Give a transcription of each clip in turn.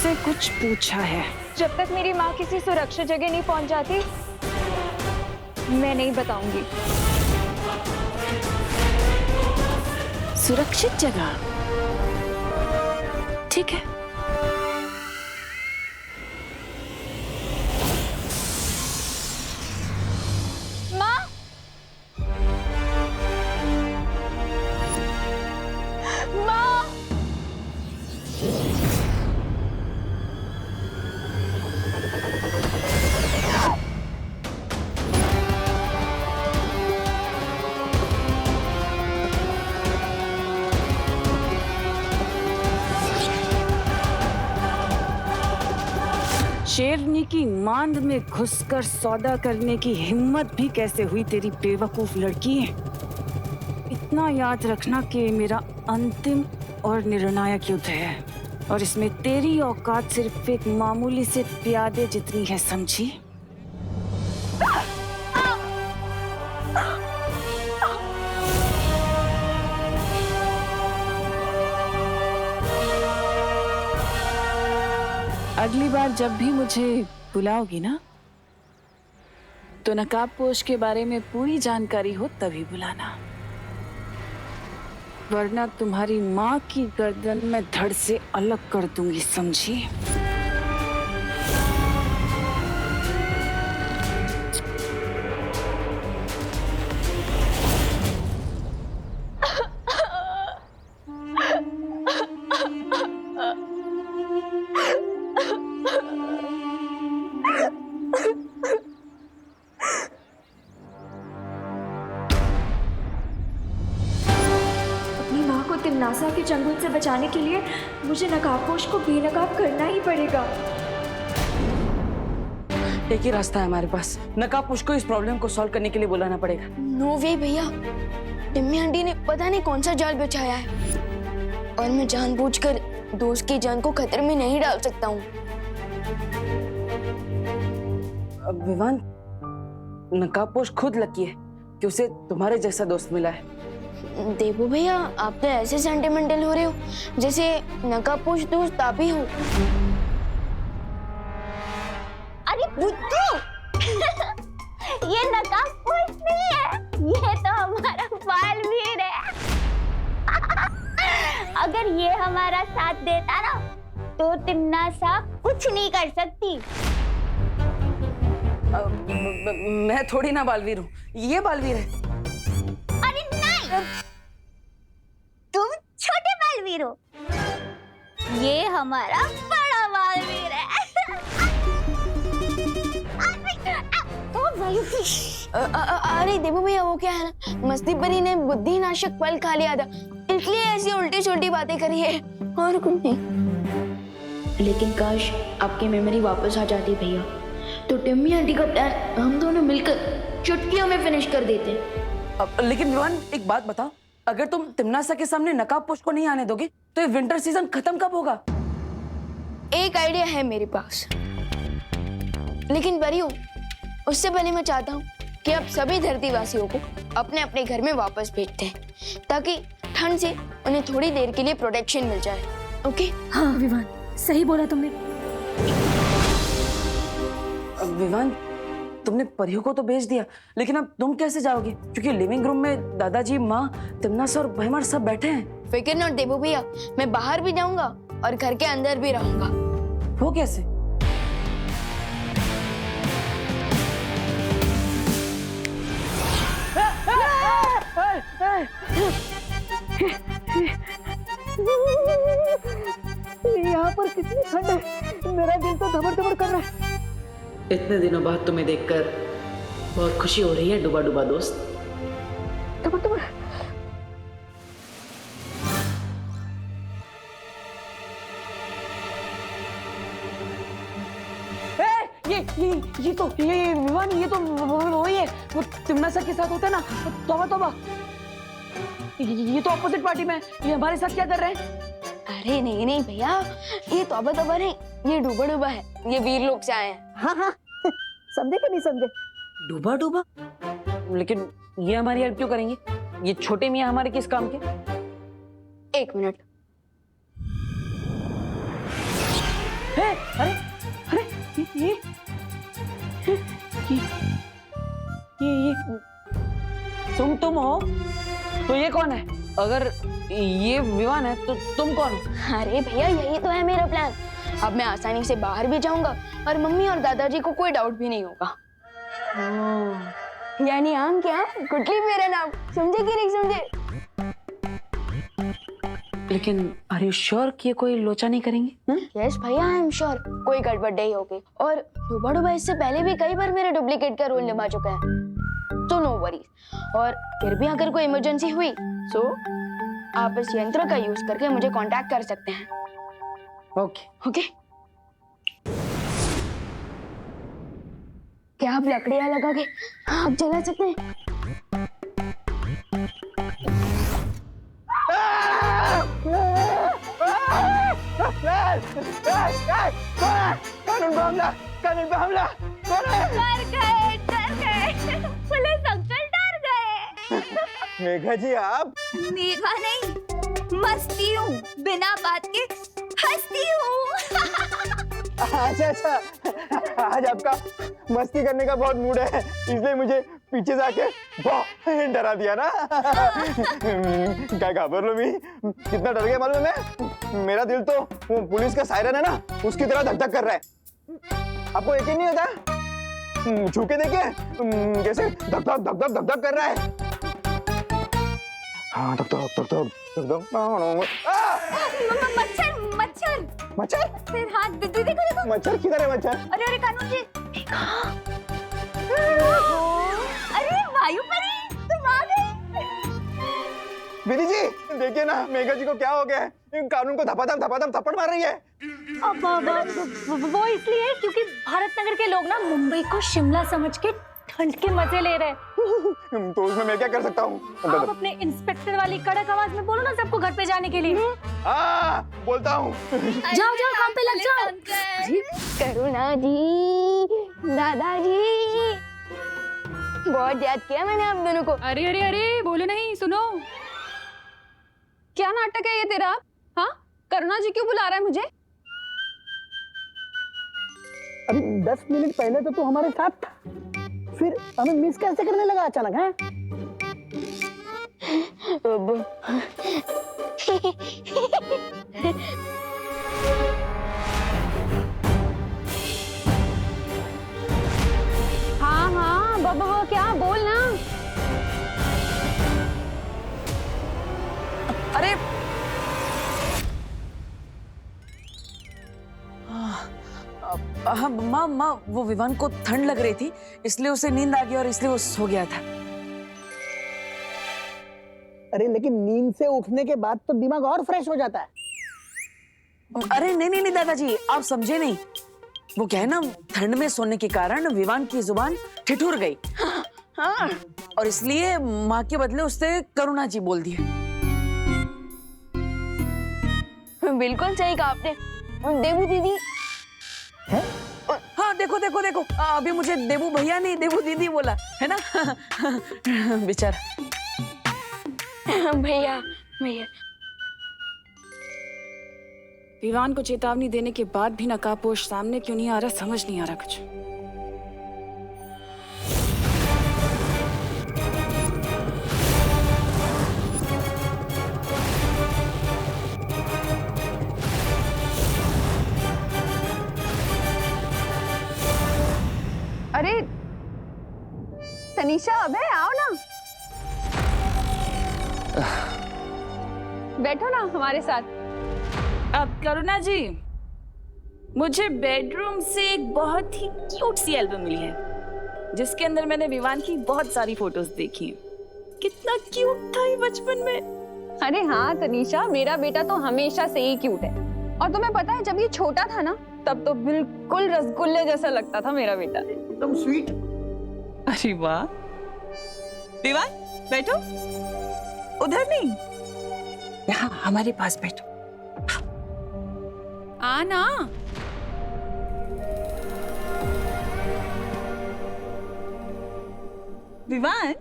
से कुछ पूछा है। जब तक मेरी माँ किसी सुरक्षित जगह नहीं पहुंच जाती, मैं नहीं बताऊंगी। सुरक्षित जगह, ठीक है। माँ, माँ, शेरनी की मांद में घुसकर सौदा करने की हिम्मत भी कैसे हुई तेरी बेवकूफ लड़की। इतना याद रखना कि मेरा अंतिम और निर्णायक युद्ध है, और इसमें तेरी औकात सिर्फ एक मामूली से प्यादे जितनी है, समझी? अगली बार जब भी मुझे बुलाओगी ना, तो नकाबपोश के बारे में पूरी जानकारी हो तभी बुलाना, वरना तुम्हारी माँ की गर्दन में धड़ से अलग कर दूंगी, समझी? अपनी माँ को तिमनासा के चंगुल से बचाने के लिए मुझे नकाबपोश को बेनकाब करना ही पड़ेगा। एक ही रास्ता है हमारे पास, नकाबपोश को इस प्रॉब्लम को सॉल्व करने के लिए बुलाना पड़ेगा। नो वे भैया, टिम्मी आंटी ने पता नहीं कौन सा जाल बिछाया है, और मैं जानबूझकर दोस्त की जान को खतरे में नहीं डाल सकता हूँ। विवान, नकाबपोश खुद लकी है कि उसे तुम्हारे जैसा दोस्त मिला है। देवू भैया, आप तो ऐसे सेंटिमेंटल हो रहे हो जैसे नकाबपोश दोस्त आप ही हो। अरे बुद्धू, ये नकाबपोश नहीं है, ये तो हमारा बालवीर है। अगर ये हमारा साथ देता ना, तो तिमनासा कुछ नहीं कर सकती। मैं थोड़ी ना बालवीर हूँ, ये बालवीर है। अरे नहीं, तुम छोटे बालवीर हो, ये हमारा बड़ा बालवीर है। अरे देवू भैया, वो क्या है ना, मस्ती परी ने बुद्धि नाशक फल खा लिया था, इसलिए ऐसी उल्टी सुल्टी बातें करी है, और कुछ नहीं। लेकिन काश आपकी मेमोरी वापस आ जाती भैया, तो टिम्मी आंटी का प्लान हम दोनों मिलकर चुटकियों में फिनिश कर देते। लेकिन विवान, एक बात बताओ, अगर तुम तिमनासा के सामने नकाबपोश को नहीं आने दोगे, तो ये विंटर सीजन खत्म कब होगा? एक आइडिया है मेरे पास, लेकिन परियो, उससे पहले मैं चाहता हूँ कि आप सभी धरतीवासियों को अपने अपने घर में वापस भेजते हैं, ताकि ठंड से उन्हें थोड़ी देर के लिए प्रोटेक्शन मिल जाए। ओके? हाँ विवान, सही बोला तुमने। विवान, तुमने परियों को तो भेज दिया, लेकिन अब तुम कैसे जाओगे? क्योंकि लिविंग रूम में दादाजी, माँ, तिमनासा और भैमार सब बैठे हैं। फिक्र नॉट देवू भैया, मैं बाहर भी जाऊंगा और घर के अंदर भी रहूंगा। वो कैसे? यहाँ पर कितनी ठंड है, मेरा दिल तो धबड़ धबड़ कर रहा है। इतने दिनों बाद तुम्हें देखकर बहुत खुशी हो रही है डुबा डुबा दोस्त। धबड़ धबड़। ये विवान, ये तो वही है, वो तिमनासा के साथ होता है ना। तौबा तौबा, ये तो अपोजिट पार्टी में है, ये हमारे साथ क्या कर रहे हैं? अरे नहीं नहीं भैया, ये तौबा तौबा नहीं, ये डूबा डूबा है, ये वीर लोग से आए हैं। हाँ हाँ, समझे कि नहीं समझे? डूबा डूबा? लेकिन ये हमारी हेल्प क्यों करेंगे? ये छोटे मियाँ हमारे किस काम के? एक मिनट। है? अरे अरे ये तुम हो? तो ये कौन है? अगर ये विवान है तो तुम कौन? अरे भैया यही तो है मेरा प्लान। अब मैं आसानी से बाहर भी जाऊंगा और मम्मी और दादाजी को कोई डाउट भी नहीं होगा। यानी आम क्या गुटली मेरा नाम, समझे कि नहीं समझे? लेकिन आर यू श्योर कि ये कोई लोचा नहीं करेंगे? यस भैया आई एम श्योर कोई गड़बड़ नहीं होगी। और डूबा डूबा इससे पहले भी कई बार मेरे डुप्लीकेट का रोल निभा चुका है, तो नो वरीज। और फिर भी अगर कोई इमरजेंसी हुई तो आप इस यंत्र का यूज करके मुझे कांटेक्ट कर सकते हैं। ओके ओके क्या आप लकड़ियां लगा के आग जला सकते हैं? कानून पे हमला कौन है? डर गए पुलिस अंकल डर गए। मेघा जी आप? मेघा नहीं, मस्ती हूँ, बिना बात के हंसती हूँ। अच्छा आज आपका मस्ती करने का बहुत मूड है, इसलिए मुझे पीछे से आके बहुत डरा दिया ना। क्या घाबर लो भी, कितना डर गया मालूम है मैं? मेरा दिल तो वो पुलिस का सायरन है ना उसकी तरह धक धक कर रहा है। आपको यकीन नहीं होता? छू के देखिए कैसे धक धक धक धक धक धक कर रहा है। हाँ धक धक धक धक धक धक। मच्छर मच्छर मच्छर? फिर हाथ देखो देखो। मच्छर किधर है मच्छर? अरे अरे कानून जी। अरे वायु परी तुम आ गए। विधि जी देखिए ना मेघा जी को क्या हो गया है, कानून को धपाधप थप्पड़ मार रही है। अब वो इसलिए क्योंकि भारत नगर के लोग ना मुंबई को शिमला समझ के ठंड के मजे ले रहे हैं। तो उसमें मैं क्या कर सकता हूँ? आप अपने इंस्पेक्टर वाली कड़क आवाज में बोलो ना सबको घर पे जाने के लिए। हाँ बोलता हूँ। जाओ जाओ काम पे लग जाओ। करुणा जी, दादाजी, बहुत याद किया मैंने आप दोनों को। अरे अरे अरे बोलो नहीं, सुनो। क्या नाटक है ये तेरा? हाँ करुणा जी क्यों बुला रहा है मुझे? अभी 10 मिनट पहले तो तू हमारे साथ था, फिर हमें मिस कैसे करने लगा अचानक? है हाँ हाँ बाबा क्या बोल ना। अरे हाँ माँ वो विवान को ठंड लग रही थी इसलिए उसे नींद आ गई और इसलिए वो सो गया था। अरे लेकिन नींद से उठने के बाद तो दिमाग और फ्रेश हो जाता है। अरे नहीं दादाजी आप समझे नहीं, वो क्या है ना ठंड में सोने के कारण विवान की जुबान ठिठुर गई। हाँ और इसलिए माँ के बदले उससे करुणा जी बोल दिए। बिल्कुल सही कहा आपने। देवू दीदी है? हाँ देखो अभी मुझे देवू भैया नहीं देवू दीदी बोला है ना। बेचारा भैया। विवान को चेतावनी देने के बाद भी नकाबपोश सामने क्यों नहीं आ रहा, समझ नहीं आ रहा कुछ। अरे तनीषा अबे आओ ना, बैठो ना हमारे साथ। अब करुणा जी मुझे बेडरूम से एक बहुत ही क्यूट सी एल्बम मिली है जिसके अंदर मैंने विवान की बहुत सारी फोटोज देखी हैं। कितना क्यूट था ये बचपन में। अरे हाँ तनीषा मेरा बेटा तो हमेशा से ही क्यूट है। और तुम्हें पता है जब ये छोटा था ना तब तो बिल्कुल रसगुल्ले जैसा लगता था मेरा बेटा, एकदम स्वीट। अरे वाह। विवान बैठो, उधर नहीं यहाँ हमारे पास बैठो। आना। विवान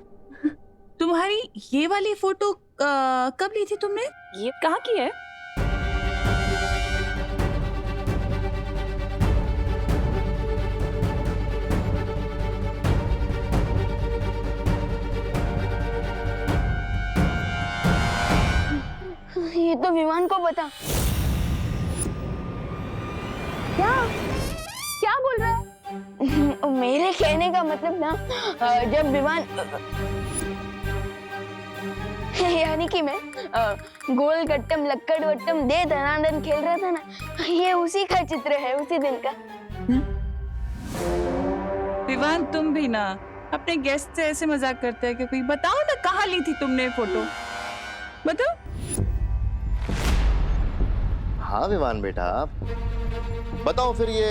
तुम्हारी ये वाली फोटो कब ली थी तुमने? ये कहाँ की है? विवान को बता। क्या क्या बोल रहा है? मेरे कहने का मतलब ना, जब विवान यानी कि मैं गोल गट्टम लक्कड़ वट्टम दे धनाधन खेल रहा था ना, ये उसी का चित्र है, उसी दिन का। विवान तुम भी ना अपने गेस्ट से ऐसे मजाक करते हैं कि कोई बताओ ना कहाँ ली थी तुमने फोटो, बताओ। हाँ विवान बेटा, बताओ फिर ये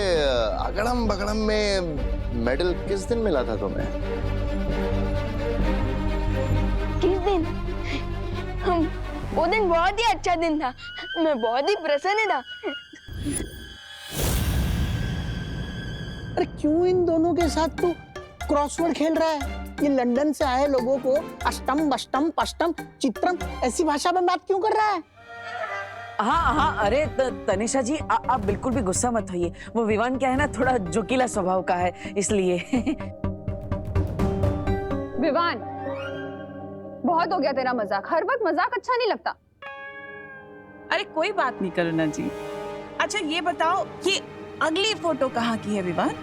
अगड़म बगड़म में मेडल किस दिन मिला था तुम्हें? किस दिन? वो दिन बहुत ही अच्छा दिन था, मैं बहुत ही प्रसन्न था। अरे क्यों इन दोनों के साथ तू क्रॉसवर्ड खेल रहा है? ये लंदन से आए लोगों को अष्टम बष्टम पष्टम चित्रम ऐसी भाषा में बात क्यों कर रहा है? हाँ हाँ, अरे तनिषा जी आप बिल्कुल भी गुस्सा मत होइए। वो विवान क्या है ना, थोड़ा जोकीला स्वभाव का है, इसलिए। विवान, बहुत हो गया तेरा मजाक। हर वक्त मजाक अच्छा नहीं लगता। अरे कोई बात नहीं करुणा जी। अच्छा ये बताओ, ये अगली फोटो कहाँ की है विवान?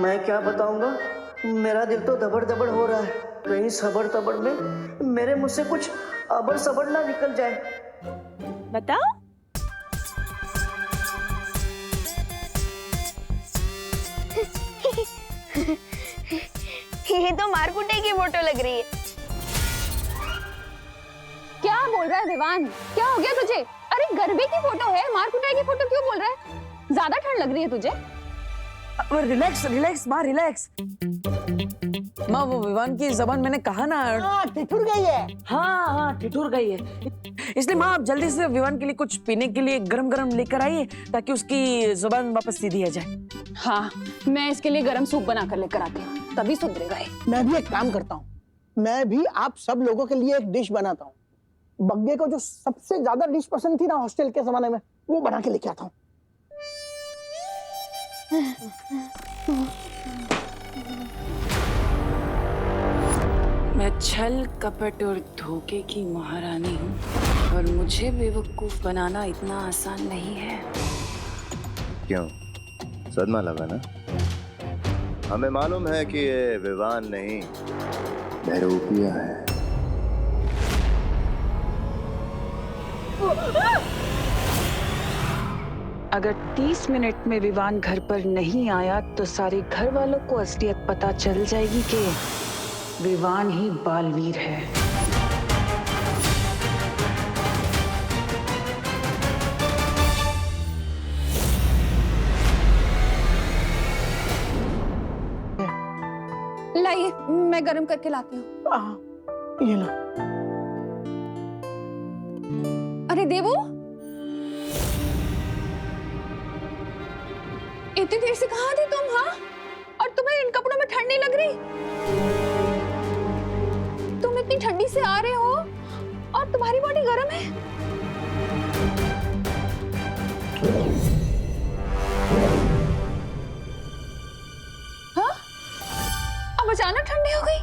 मैं क्या बताऊंगा, मेरा दिल तो दबड़ दबड़ हो रहा है। कहीं सबर तबड़ में मेरे मुंह से कुछ अबर सबर ना निकल जाए। बताओ। ये तो मारकुटे की फोटो लग रही है। क्या बोल रहा है विवान? क्या हो गया तुझे? अरे गरबे की फोटो है, मारकुटाई की फोटो क्यों बोल रहा है? ज्यादा ठंड लग रही है तुझे? रिलैक्स रिलैक्स माँ, रिलैक्स। माँ वो विवान की जबान मैंने कहा ना, ठिठुर गई है। हाँ हाँ ठिठुर गई है, इसलिए माँ आप जल्दी से विवान के लिए कुछ पीने के लिए गरम गरम लेकर आइए ताकि उसकी जुबान वापस सीधी आ जाए। हाँ, मैं इसके लिए गरम सूप बना कर लेकर आती हूँ, तभी सुधरेगा ये। मैं भी एक काम करता हूँ, मैं भी आप सब लोगों के लिए एक डिश बनाता हूँ। बग्गे को जो सबसे ज्यादा डिश पसंद थी ना हॉस्टल के जमाने में, वो बना के लेके आता हूँ। मैं छल कपट और धोखे की महारानी हूँ और मुझे बेवकूफ बनाना इतना आसान नहीं है। क्यों, सदमा लगा ना? हमें मालूम है कि ये विवान नहीं बहरूपिया है। अगर 30 मिनट में विवान घर पर नहीं आया तो सारे घर वालों को असलियत पता चल जाएगी कि विवान ही बालवीर है। लाइए, मैं गरम करके लाती हूँ। ये लो। अरे देवू, इतनी देर से कहाँ थी तुम? हाँ, और तुम्हें इन कपड़ों में ठंड नहीं लग रही? तुम इतनी ठंडी से आ रहे हो और तुम्हारी बॉडी गर्म है। हाँ, अब अचानक ठंडी हो गई,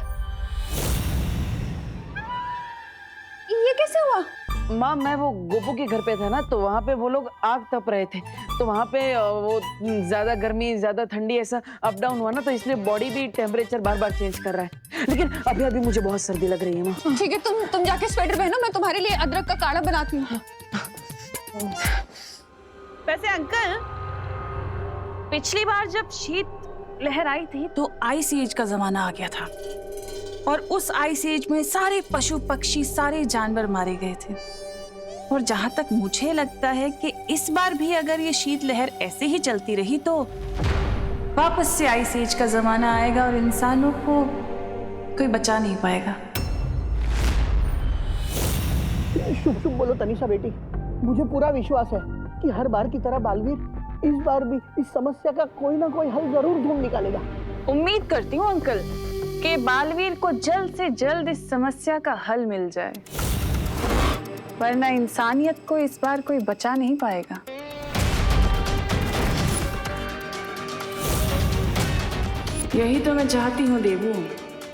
ये कैसे हुआ? माँ मैं वो गोपू के घर पे था ना, तो वहाँ पे वो लोग आग तप रहे थे, तो वहाँ पे वो ज्यादा गर्मी ज्यादा ठंडी ऐसा अप डाउन हुआ ना, तो इसलिए बॉडी भी टेम्परेचर बार बार चेंज कर रहा है। लेकिन अभी अभी मुझे बहुत सर्दी लग रही है माँ। ठीक है, तुम जाके स्वेटर पहनो, मैं तुम्हारे लिए अदरक का काढ़ा बनाती हूँ। वैसे अंकल, पिछली बार जब शीत लहर आई थी तो आइस एज का जमाना आ गया था और उस आइस एज में सारे पशु पक्षी सारे जानवर मारे गए थे। और जहां तक मुझे लगता है कि इस बार भी अगर ये शीत लहर ऐसे ही चलती रही तो वापस से आइस एज का जमाना आएगा और इंसानों को कोई बचा नहीं पाएगा। शुभ शुभ बोलो तनिषा बेटी, मुझे पूरा विश्वास है कि हर बार की तरह बालवीर इस बार भी इस समस्या का कोई ना कोई हल जरूर ढूंढ निकालेगा। उम्मीद करती हूँ अंकल कि बालवीर को जल्द से जल्द इस समस्या का हल मिल जाए, वरना इंसानियत को इस बार कोई बचा नहीं पाएगा। यही तो मैं चाहती हूँ देवू,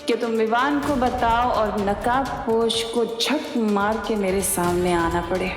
कि तुम विवान को बताओ और नकाबपोश को झक मार के मेरे सामने आना पड़े।